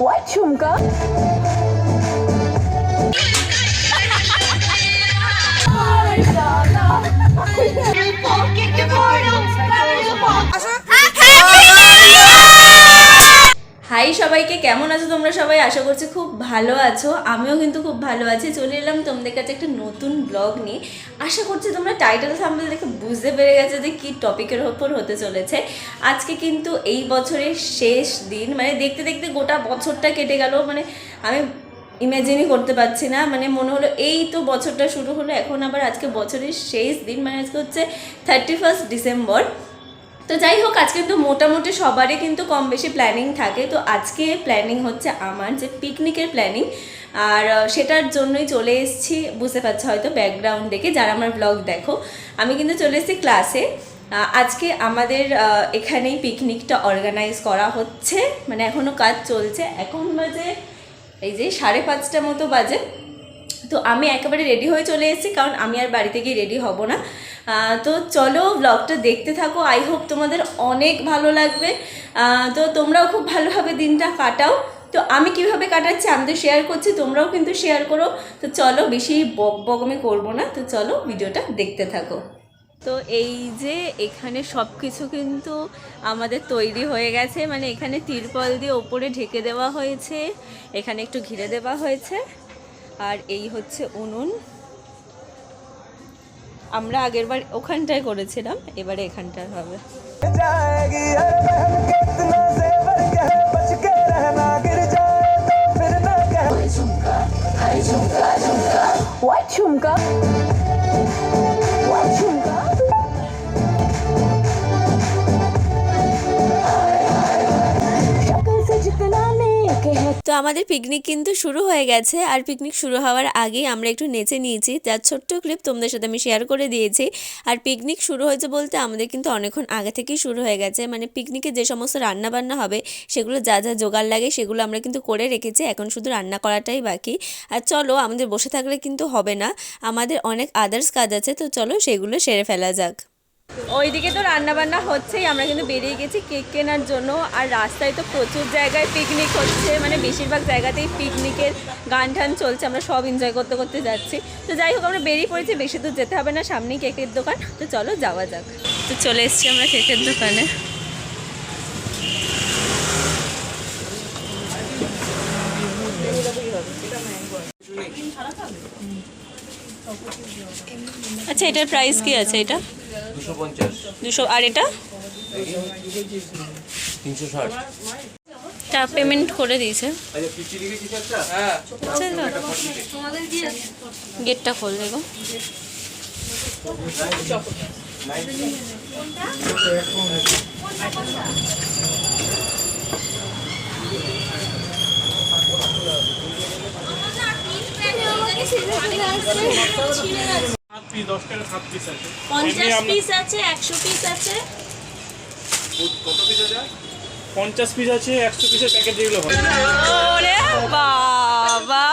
What jhumka? High সবাইকে, কেমন আছো তোমরা সবাই? আশা করছি খুব ভালো আছো। আমিও কিন্তু খুব ভালো আছি। চলে এলাম তোমাদের কাছে একটা নতুন ব্লগ নিয়ে। আশা করছি তোমরা টাইটেল থাম্বনেল দেখে বুঝতে পেরে গেছো যে কী টপিকের ওপর হতে চলেছে। আজকে কিন্তু এই বছরের শেষ দিন, মানে দেখতে দেখতে গোটা বছরটা কেটে গেল। মানে আমি ইমাজিনই করতে পারছি না। মানে মনে হলো এই তো বছরটা শুরু হলো, এখন আবার আজকে বছরের শেষ দিন, মানে আজকে হচ্ছে 31 ডিসেম্বর। তো যাই হোক, আজকে কিন্তু মোটামুটি সবারই কিন্তু কম বেশি প্ল্যানিং থাকে। তো আজকে প্ল্যানিং হচ্ছে আমার যে পিকনিকের প্ল্যানিং, আর সেটার জন্যই চলে এসেছি। বুঝতে পারছো হয়তো ব্যাকগ্রাউন্ড দেখে, যারা আমার ব্লগ দেখো। আমি কিন্তু চলে এসেছি ক্লাসে। আজকে আমাদের এখানেই পিকনিকটা অর্গানাইজ করা হচ্ছে, মানে এখনও কাজ চলছে। এখন বাজে এই যে 5:30 মতো বাজে। তো আমি একেবারে রেডি হয়ে চলে এসেছি, কারণ আমি আর বাড়িতে গিয়ে রেডি হব না। তো চলো ব্লগটা দেখতে থাকো। আই হোপ তোমাদের অনেক ভালো লাগবে। তো তোমরাও খুব ভালোভাবে দিনটা কাটাও। তো আমি কিভাবে কাটাচ্ছি আমি তো শেয়ার করছি, তোমরাও কিন্তু শেয়ার করো। তো চলো, বেশি বকবক করবো না। তো চলো ভিডিওটা দেখতে থাকো। তো এই যে এখানে সব কিছু কিন্তু আমাদের তৈরি হয়ে গেছে, মানে এখানে তিরপল দিয়ে ওপরে ঢেকে দেওয়া হয়েছে, এখানে একটু ঘিরে দেওয়া হয়েছে। আর এই হচ্ছে উনুন। আমরা আগেরবার ওখানটায় করেছিলাম, এবারে এখানটায় হবে। What jhumka? What ঝুমকা? তো আমাদের পিকনিক কিন্তু শুরু হয়ে গেছে, আর পিকনিক শুরু হওয়ার আগেই আমরা একটু নেচে নিয়েছি, যার ছোট্ট ক্লিপ তোমাদের সাথে আমি শেয়ার করে দিয়েছি। আর পিকনিক শুরু হয়েছে বলতে আমাদের কিন্তু অনেকক্ষণ আগে থেকেই শুরু হয়ে গেছে। মানে পিকনিকে যে সমস্ত রান্না বান্না হবে সেগুলো যা যা জোগাড় লাগে সেগুলো আমরা কিন্তু করে রেখেছি, এখন শুধু রান্না করাটাই বাকি। আর চলো, আমাদের বসে থাকলে কিন্তু হবে না, আমাদের অনেক আদার্স কাজ আছে। তো চলো সেগুলো সেরে ফেলা যাক। ওইদিকে তো রান্না বান্না হচ্ছেই, আমরা কিন্তু বেরিয়ে গেছি কেক কেনার জন্য। আর রাস্তায় তো প্রচুর জায়গায় পিকনিক হচ্ছে, মানে বেশিরভাগ জায়গাতেই পিকনিকের গান টান চলছে, আমরা সব এনজয় করতে করতে যাচ্ছি। তো যাই হোক, আমরা বেরিয়ে পড়েছি, বেশি দূর যেতে হবে না, সামনেই কেকের দোকান। তো চলো যাওয়া যাক। তো চলে এসেছি আমরা কেকের দোকানে। আচ্ছা, এটার প্রাইস কি আছে? এটা 250। আর এটা 360। টা পেমেন্ট করে দিয়েছে। গেটটা খোল দেখো। পিস 10 টাকা 7 পিস আছে, 50 পিস আছে, 100 পিস আছে। কত পিস আছে? 50 পিস আছে, 100 পিসের প্যাকেট যেগুলো হয়। ওরে বাবা,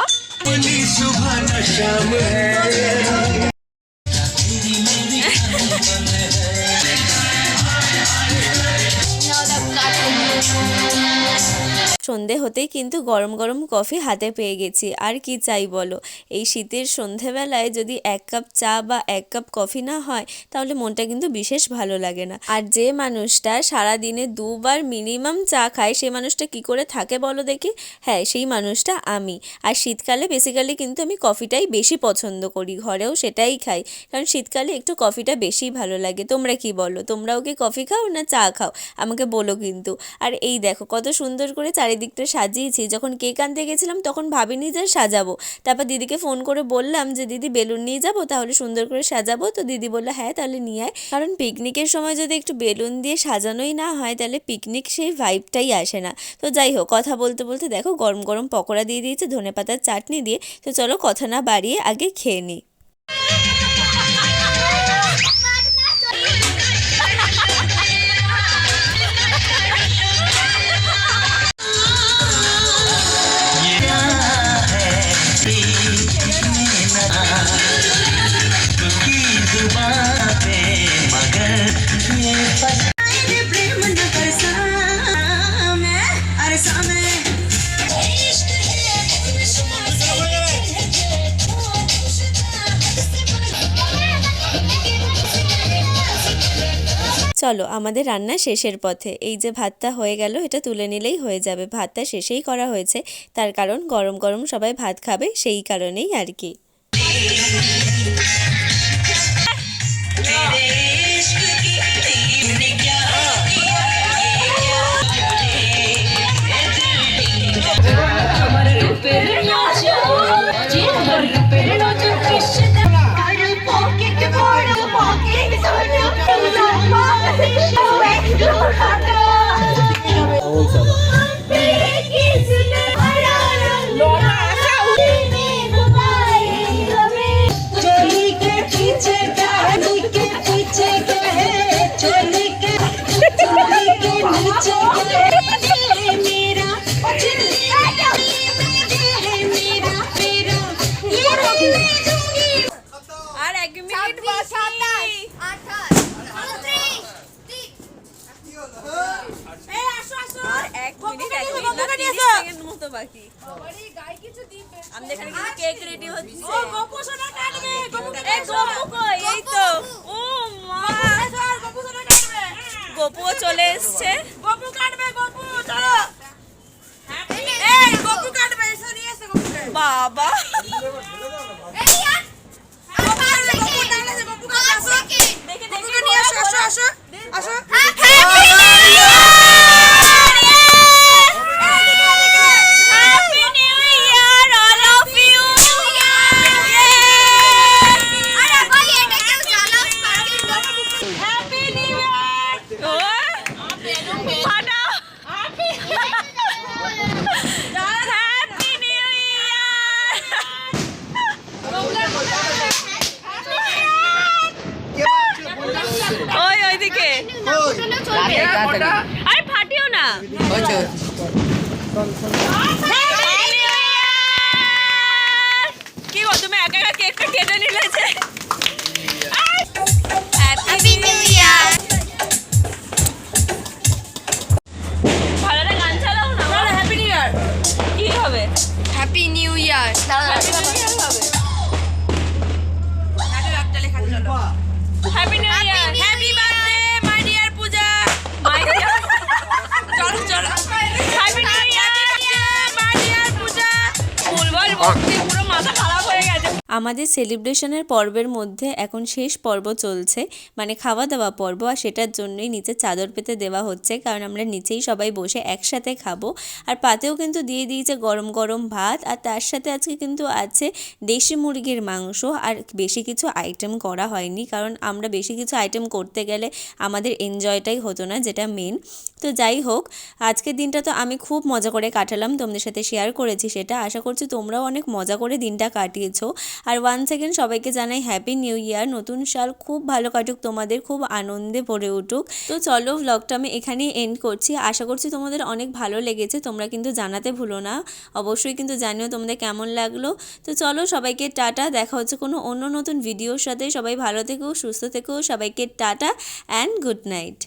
সন্ধে হতেই কিন্তু গরম গরম কফি হাতে পেয়ে গেছি। আর কি চাই বলো, এই শীতের সন্ধেবেলায় যদি 1 কাপ চা বা 1 কাপ কফি না হয় তাহলে মনটা কিন্তু বিশেষ ভালো লাগে না। আর যে মানুষটা সারাদিনে 2 বার মিনিমাম চা খায় সে মানুষটা কি করে থাকে বলো দেখি? হ্যাঁ, সেই মানুষটা আমি। আর শীতকালে বেসিক্যালি কিন্তু আমি কফিটাই বেশি পছন্দ করি, ঘরেও সেটাই খাই, কারণ শীতকালে একটু কফিটা বেশি ভালো লাগে। তোমরা কি বলো? তোমরাও কি কফি খাও না চা খাও? আমাকে বলো কিন্তু। আর এই দেখো কত সুন্দর করে চারিদিকটা সাজিয়েছি। যখন কেক আনতে গেছিলাম তখন ভাবিনি যে সাজাবো, তারপর দিদিকে ফোন করে বললাম যে দিদি বেলুন নিয়ে যাবো, তাহলে সুন্দর করে সাজাবো। তো দিদি বললো হ্যাঁ তাহলে নিয়ে আয়, কারণ পিকনিকের সময় যদি একটু বেলুন দিয়ে সাজানোই না হয় তাহলে পিকনিক সেই ভাইবটাই আসে না। তো যাই হোক, কথা বলতে বলতে দেখো গরম গরম পকোড়া দিয়ে দিয়েছে ধনেপাতার চাটনি দিয়ে। তো চলো কথা না বাড়িয়ে আগে খেয়ে নিই। চলো আমাদের রান্না শেষের পথে। এই যে ভাতটা হয়ে গেল, এটা তুলে নিলেই হয়ে যাবে। ভাতটা শেষেই করা হয়েছে, তার কারণ গরম গরম সবাই ভাত খাবে, সেই কারণেই আর কি। আর 1 মিনিট বাকি। আর 1 মিনিট 30 সেকেন্ড মতো বাকি। আমাদের এখানে কিন্তু কেক রেডি হচ্ছে। ও গপু সোনা কাটবে, গপু কই? এই তো। ও মা, গপু সোনা কাটবে। গপুও চলে এসেছে। গপু কাটবে, গপু চলো। এই গপু কাটবে, এসো নিয়ে এসে গপুকে। বাবা ওইদিকে আরে ফাটিও না। কি গো তুমি একা একা কেকটা কেটে নিলে যে? হ্যাপি নিউ ইয়ার। ভালো না গান চালাও না। হ্যাপি নিউ ইয়ার কি হবে? Happy new year. Happy new year হবে। Happy new year. Happy birthday my dear Puja. My dear চলো চলো। Happy new year my dear Puja. বলবল বলতে পুরো মাথা খারাপ হয়ে গেছে। আমাদের সেলিব্রেশনের পর্বের মধ্যে এখন শেষ পর্ব চলছে, মানে খাওয়া দাওয়া পর্ব। আর সেটার জন্যই নিচে চাদর পেতে দেওয়া হচ্ছে, কারণ আমরা নিচেই সবাই বসে একসাথে খাবো। আর পাতেও কিন্তু দিয়ে দিয়েছে গরম গরম ভাত, আর তার সাথে আজকে কিন্তু আছে দেশি মুরগির মাংস। আর বেশি কিছু আইটেম করা হয়নি, কারণ আমরা বেশি কিছু আইটেম করতে গেলে আমাদের এনজয়টাই হতো না, যেটা মেন। তো যাই হোক, আজকের দিনটা তো আমি খুব মজা করে কাটালাম, তোমাদের সাথে শেয়ার করেছি সেটা। আশা করছি তোমরাও অনেক মজা করে দিনটা কাটিয়েছো। আর ওয়ান্স সেকেন্ড সবাইকে জানাই হ্যাপি নিউ ইয়ার। নতুন সাল খুব ভালো কাটুক তোমাদের, খুব আনন্দে ভরে উঠুক। তো চলো, ভ্লগটা আমি এখানেই এন্ড করছি। আশা করছি তোমাদের অনেক ভালো লেগেছে। তোমরা কিন্তু জানাতে ভুলো না, অবশ্যই কিন্তু জানিও তোমাদের কেমন লাগলো। তো চলো, সবাইকে টাটা। দেখা হচ্ছে কোনো অন্য নতুন ভিডিওর সাথে। সবাই ভালো থেকো, সুস্থ থেকো। সবাইকে টাটা অ্যান্ড গুড নাইট।